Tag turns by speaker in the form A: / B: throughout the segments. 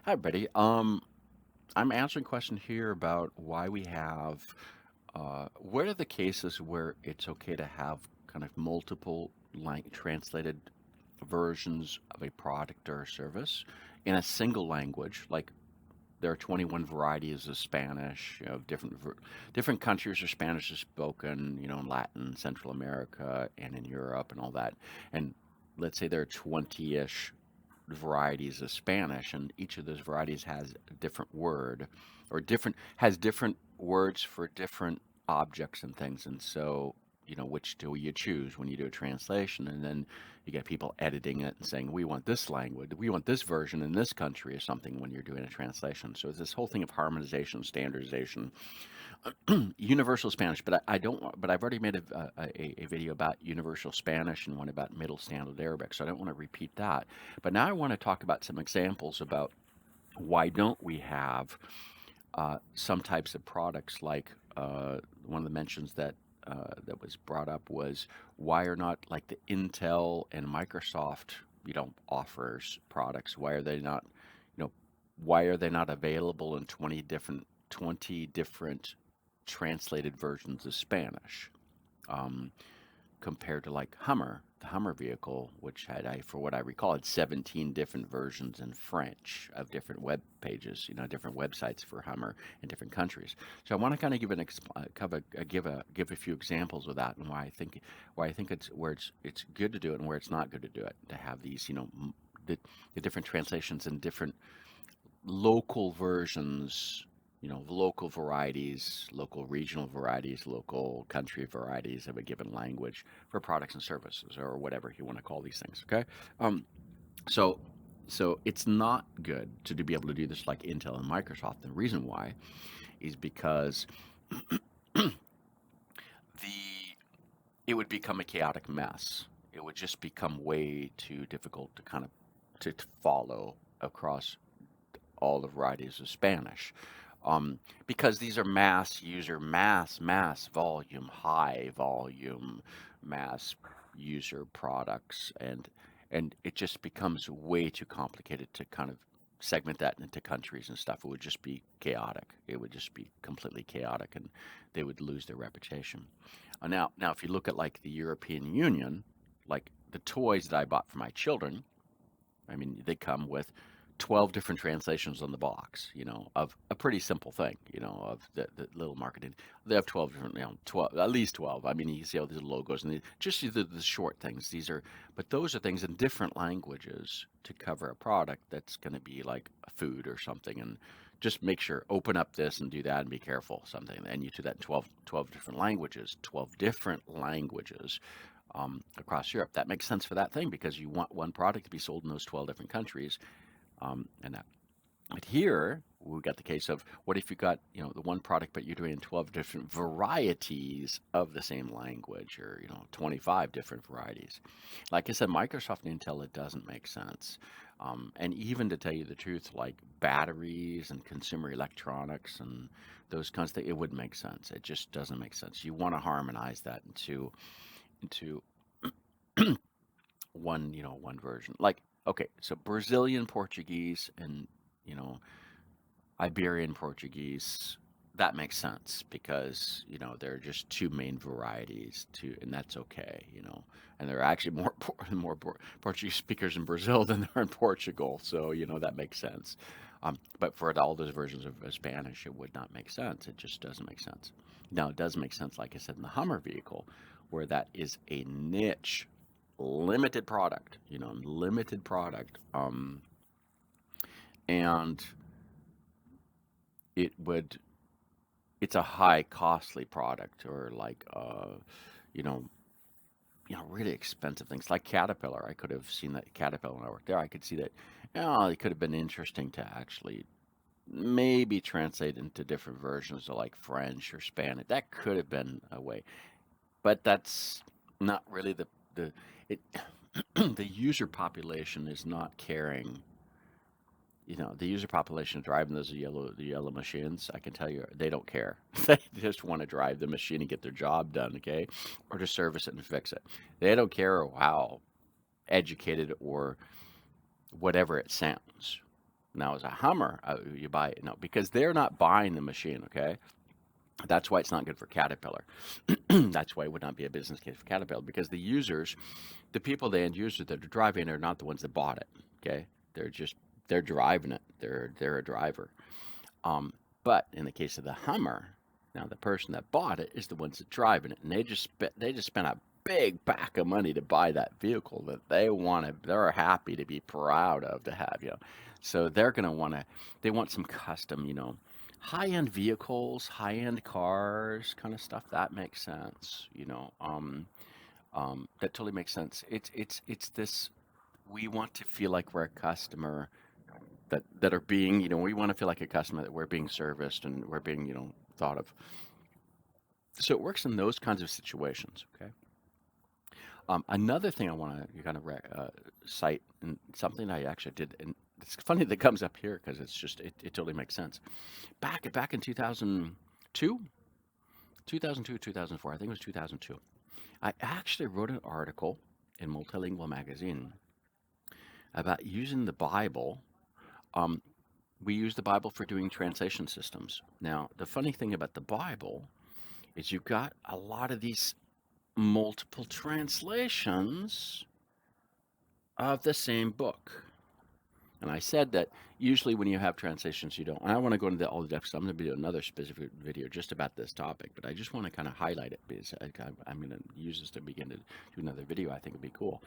A: Hi, Betty. I'm answering a question here about why we have, what are the cases where it's okay to have kind of multiple translated versions of a product or service in a single language? Like there are 21 varieties of Spanish, different countries where Spanish is spoken, in Latin, Central America, and in Europe and all that. And let's say there are 20-ish varieties of Spanish, and each of those varieties has a different word or different words for different objects and things. And so, which do you choose when you do a translation? And then you get people editing it and saying, we want this language, we want this version in this country or something when you're doing a translation. So it's this whole thing of harmonization, standardization, universal Spanish, but I don't. But I've already made a video about universal Spanish and one about Middle Standard Arabic, so I don't want to repeat that. But now I want to talk about some examples about why don't we have some types of products like one of the mentions that was brought up was why are not like the Intel and Microsoft offers products? Why are they not you know why are they not available in 20 different translated versions of Spanish, um, compared to like Hummer, the Hummer vehicle, which had, for what I recall, had 17 different versions in French of different web pages, different websites for Hummer in different countries. So I want to kind of give give a few examples of that and why I think it's good to do it and where it's not good to do it. To have these, the different translations and different local versions, local varieties, local regional varieties, local country varieties of a given language for products and services, or whatever you want to call these things. Okay, um, so so it's not good to be able to do this like Intel and Microsoft. The reason why is because the it would become a chaotic mess. It would just become way too difficult to kind of to follow across all the varieties of Spanish, because these are mass user, mass volume, high volume, mass user products, and it just becomes way too complicated to kind of segment that into countries and stuff. It would just be chaotic. It would just be completely chaotic, and they would lose their reputation. Now, if you look at like the European Union, like the toys that I bought for my children, I mean, they come with 12 different translations on the box, of a pretty simple thing, of the little marketing. They have 12 different, 12, at least 12. I mean, you see all these logos and just the short things. But those are things in different languages to cover a product that's going to be like a food or something. And just make sure, open up this and do that and be careful, something. And you do that in 12 different languages, 12 different languages, across Europe. That makes sense for that thing because you want one product to be sold in those 12 different countries. And that, but here we got the case of what if you got, the one product, but you're doing 12 different varieties of the same language, or 25 different varieties. Like I said, Microsoft and Intel, it doesn't make sense. And even to tell you the truth, like batteries and consumer electronics and those kinds of things, it wouldn't make sense. It just doesn't make sense. You want to harmonize that into one version. Like, okay, so Brazilian Portuguese and, you know, Iberian Portuguese, that makes sense because, there are just two main varieties and that's okay, and there are actually Portuguese speakers in Brazil than there are in Portugal. So, that makes sense. But for all those versions of Spanish, it would not make sense. It just doesn't make sense. Now, it does make sense, like I said, in the Hummer vehicle, where that is a niche, limited product, limited product. And it would it's a high costly product, or like you know really expensive things like Caterpillar. I could have seen that Caterpillar when I worked there. I could see that, it could have been interesting to actually maybe translate into different versions of like French or Spanish. That could have been a way, but that's not really the it the user population is not caring. The user population driving those the yellow machines, I can tell you, they don't care. They just want to drive the machine and get their job done, okay? Or to service it and fix it. They don't care how educated or whatever it sounds. Now, as a Hummer, you buy it, no, because they're not buying the machine, okay? That's why it's not good for Caterpillar. That's why it would not be a business case for Caterpillar, because the users, the people, the end users that are driving it are not the ones that bought it, okay? They're just, they're driving it. They're a driver. Um, but in the case of the Hummer, now the person that bought it is the ones that driving it, and they just spent a big pack of money to buy that vehicle that they want to. They're happy to be proud of to have, you know. So they're gonna want to. They want some custom, you know, high-end vehicles, high-end cars, kind of stuff. That makes sense, you know. That totally makes sense. It's this. We want to feel like we're a customer that are being, you know, we want to feel like a customer that we're being serviced and we're being, you know, thought of. So it works in those kinds of situations. Okay. Another thing I want to kind of cite, and something I actually did, and it's funny that it comes up here because it's just it totally makes sense. Back in 2002, 2004, I think it was 2002. I actually wrote an article in Multilingual magazine about using the Bible. Um, we use the Bible for doing translation systems. Now, the funny thing about the Bible is you've got a lot of these multiple translations of the same book. And I said that usually when you have translations, you don't. And I want to go into all the depths. I'm going to do another specific video just about this topic, but I just want to kind of highlight it because I'm going to use this to begin to do another video. I think it'd be cool.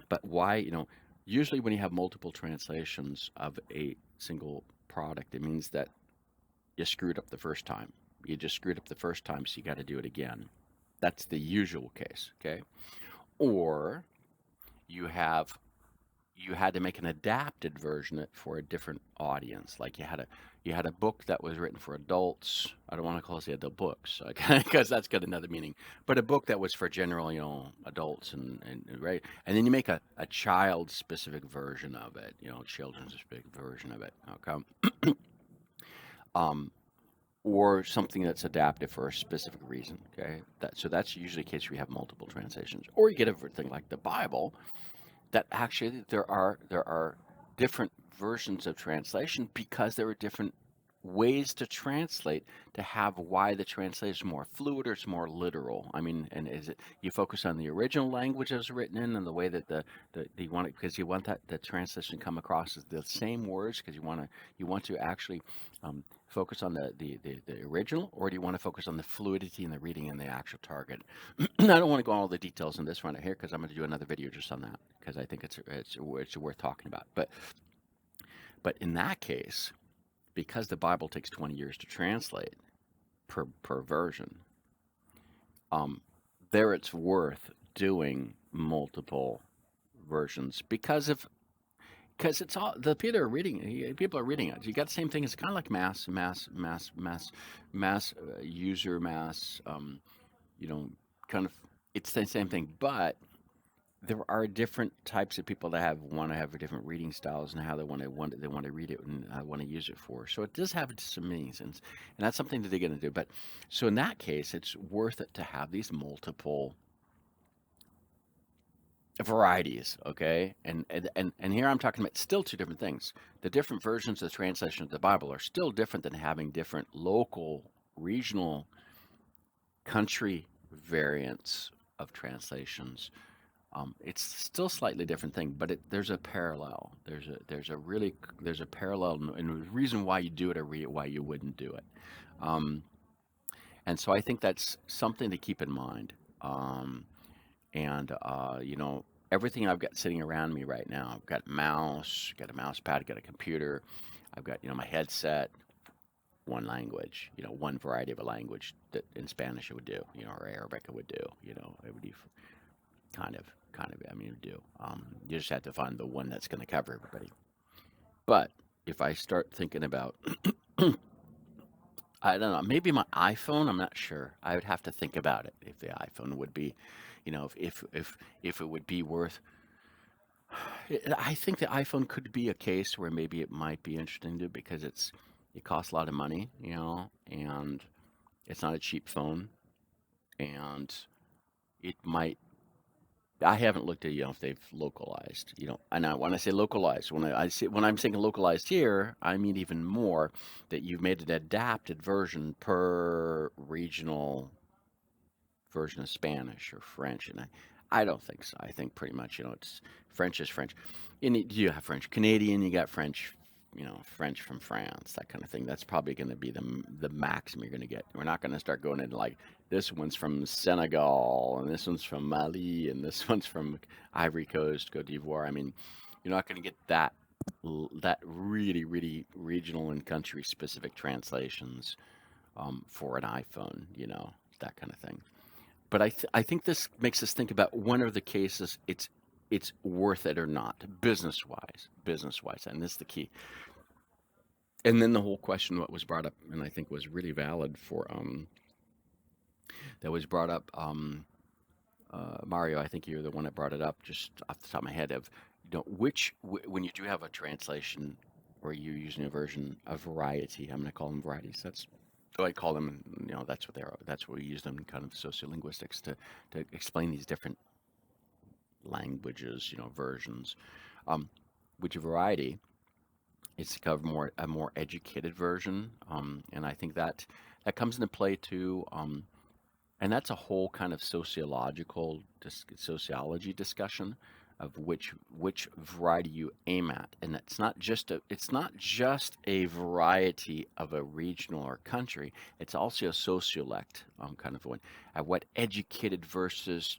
A: But why, you know, usually when you have multiple translations of a single product, it means that you screwed up the first time. You just screwed up the first time, so you got to do it again. That's the usual case, okay? Or you had to make an adapted version for a different audience. Like you had a book that was written for adults. I don't want to call it the adult books, okay, because that's got another meaning. But a book that was for general, you know, adults and right. And then you make a child specific version of it, you know, children's specific version of it. Okay. Um, or something that's adapted for a specific reason. Okay, so that's usually the case where you have multiple translations, or you get everything like the Bible that actually there are different versions of translation because there are different ways to translate to have why the translation is more fluid or it's more literal. I mean, and is it you focus on the original language as written in and the way that the you want it because you want that the translation to come across as the same words because you want to actually focus on the original, or do you want to focus on the fluidity in the reading and the actual target? I don't want to go on all the details in this one right here because I'm going to do another video just on that because I think it's worth talking about. But in that case, because the Bible takes 20 years to translate per version, there it's worth doing multiple versions because it's all the people are reading. People are reading it. You got the same thing. It's kind of like mass user mass. You know, kind of. It's the same thing, but there are different types of people that want to have different reading styles and how they want to read it and want to use it for. So it does have some meanings, and that's something that they're going to do. But so in that case, it's worth it to have these multiple varieties, okay? And here I'm talking about still two different things. The different versions of the translation of the Bible are still different than having different local, regional, country variants of translations. It's still a slightly different thing, but there's a parallel. There's a parallel, and the reason why you do it or why you wouldn't do it. Um, and so I think that's something to keep in mind. And you know, everything I've got sitting around me right now, I've got got a mouse pad, got a computer, I've got, you know, my headset, one language, you know, one variety of a language that in Spanish it would do, you know, or Arabic it would do, you know, it would be kind of, I mean, it would do. You just have to find the one that's going to cover everybody. But if I start thinking about, I don't know, maybe my iPhone, I'm not sure. I would have to think about it if the iPhone would be, you know, if it would be worth. I think the iPhone could be a case where maybe it might be interesting to because it costs a lot of money, you know, and it's not a cheap phone, and it might I haven't looked at, if they've localized, and when I say localized, when I'm saying localized here, I mean even more that you've made an adapted version per regional version of Spanish or French, and I don't think so. I think pretty much, it's French is French. You have French Canadian, you got French, French from France, that kind of thing. That's probably going to be the maximum you're going to get. We're not going to start going into like this one's from Senegal and this one's from Mali and this one's from Ivory Coast, Cote d'Ivoire. I mean, you're not going to get that really, really regional and country specific translations for an iPhone, that kind of thing. But I think this makes us think about when are the cases it's worth it or not, business wise, and this is the key. And then the whole question what was brought up, and I think was really valid for that was brought up, Mario. I think you're the one that brought it up just off the top of my head of when you do have a translation or you're using a version of variety. I'm going to call them varieties. That's I call them, that's what they are. That's what we use them in kind of sociolinguistics to explain these different languages, versions. Um, which variety is kind of a more educated version, and I think that comes into play too. And that's a whole kind of sociology discussion of which variety you aim at, and it's not just a variety of a regional or country. It's also a sociolect kind of one. What educated versus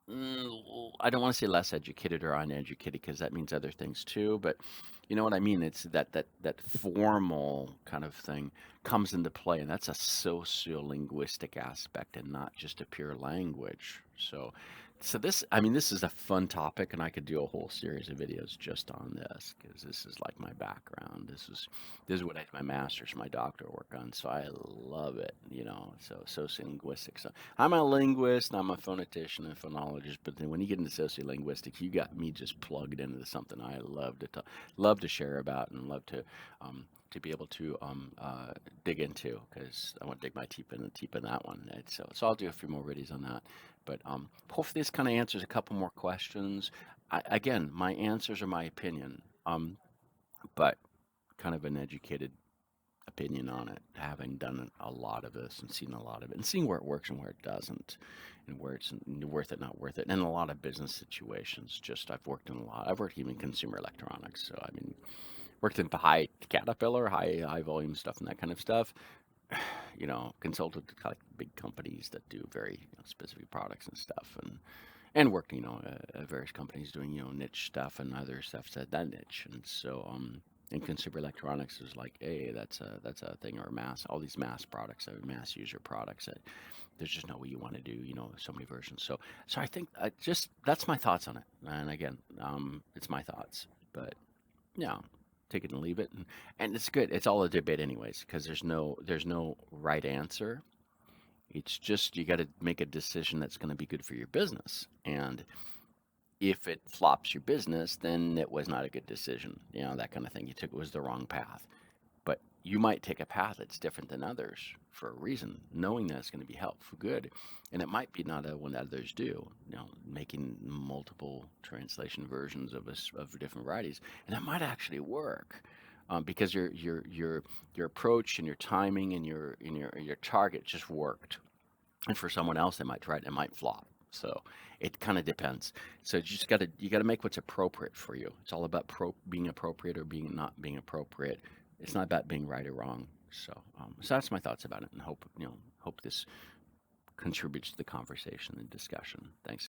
A: I don't want to say less educated or uneducated because that means other things too, but you know what I mean? It's that formal kind of thing comes into play, and that's a sociolinguistic aspect and not just a pure language. So this is a fun topic, and I could do a whole series of videos just on this because this is like my background. This is what I did my master's, my doctoral work on, so I love it. So sociolinguistics. So I'm a linguist, I'm a phonetician and phonologist, but then when you get into sociolinguistics, you got me just plugged into something I love to share about and love to be able to dig into because I want to dig my teeth in that one. And so I'll do a few more videos on that. But hopefully this kind of answers a couple more questions. Again, my answers are my opinion, but kind of an educated opinion on it, having done a lot of this and seen a lot of it and seeing where it works and where it doesn't and where it's worth it, not worth it. And in a lot of business situations, I've worked in a lot. I've worked even in consumer electronics. So, I mean, worked in the high Caterpillar, high volume stuff and that kind of stuff. Consulted to like big companies that do very specific products and stuff, and worked at various companies doing niche stuff and other stuff that niche. And so in consumer electronics is like, hey, that's a thing, or all these mass products, mass user products that there's just no way you want to do so many versions. So I think that's my thoughts on it. And again, it's my thoughts, but yeah, take it and leave it, and it's good. It's all a debate, anyways, because there's no right answer. It's just you got to make a decision that's going to be good for your business, and if it flops your business, then it was not a good decision. That kind of thing. You took it was the wrong path. But you might take a path that's different than others for a reason, knowing that it's going to be helpful, good, and it might be not a one that others do. Making multiple translation versions of different varieties, and that might actually work because your approach and your timing and your target just worked. And for someone else, they might try it, and it might flop. So it kind of depends. So you gotta make what's appropriate for you. It's all about being appropriate or being not being appropriate. It's not about being right or wrong. So that's my thoughts about it, and hope this contributes to the conversation and discussion. Thanks.